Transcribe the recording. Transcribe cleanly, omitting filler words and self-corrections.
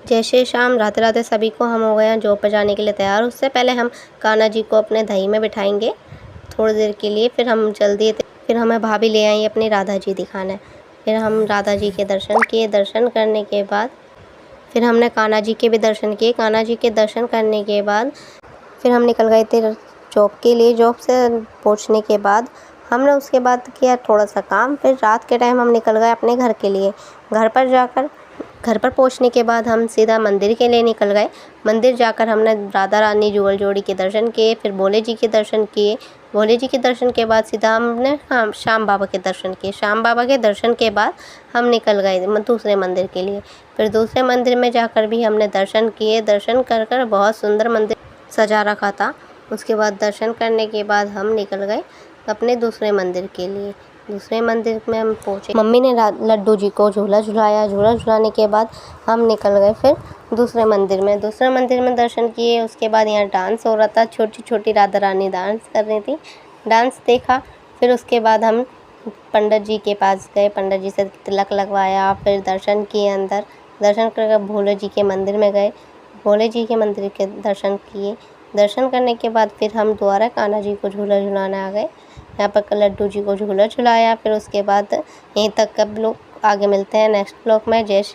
जैसे शाम राधे राधे सभी को, हम हो गए हैं जॉब पर जाने के लिए तैयार। उससे पहले हम कान्हा जी को अपने दही में बिठाएंगे थोड़ी देर के लिए, फिर हम जल्दी फिर हमें भाभी ले आई अपनी राधा जी दिखाने। फिर हम राधा जी के दर्शन किए। दर्शन करने के बाद फिर हमने कान्हा जी के भी दर्शन किए। कान्हा जी के दर्शन करने के बाद फिर हम निकल गए थे जॉब के लिए। जॉब से पहुंचने के बाद हमने उसके बाद किया थोड़ा सा काम। फिर रात के टाइम हम निकल गए अपने घर के लिए। घर पर पहुंचने के बाद हम सीधा मंदिर के लिए निकल गए। मंदिर जाकर हमने राधा रानी जुगल जोड़ी के दर्शन किए, फिर भोले जी के दर्शन किए। भोले जी के दर्शन के बाद सीधा हमने श्याम बाबा के दर्शन किए। श्याम बाबा के दर्शन के बाद हम निकल गए दूसरे मंदिर के लिए। फिर दूसरे मंदिर में जाकर भी हमने दर्शन किए। दर्शन कर बहुत सुंदर मंदिर सजा रखा था। उसके बाद दर्शन करने के बाद हम निकल गए अपने दूसरे मंदिर के लिए। दूसरे मंदिर में हम पहुँचे। मम्मी ने लड्डू जी को झूला झुलाया। झूला झुलाने के बाद हम निकल गए फिर दूसरे मंदिर में। दूसरे मंदिर में दर्शन किए। उसके बाद यहाँ डांस हो रहा था। छोटी छोटी राधा रानी डांस कर रही थी। डांस देखा। फिर उसके बाद हम पंडित जी के पास गए। पंडित जी से तिलक लगवाया। फिर दर्शन किए अंदर। दर्शन कर भोले जी के मंदिर में गए। भोले जी के मंदिर के दर्शन किए। दर्शन करने के बाद फिर हम दोबारा कान्हा जी को झूला झुलाने आ गए। यहाँ पर लड्डू जी को झूला झुलाया। फिर उसके बाद यहीं तक अब लोग आगे मिलते हैं नेक्स्ट ब्लॉग में। जय श्री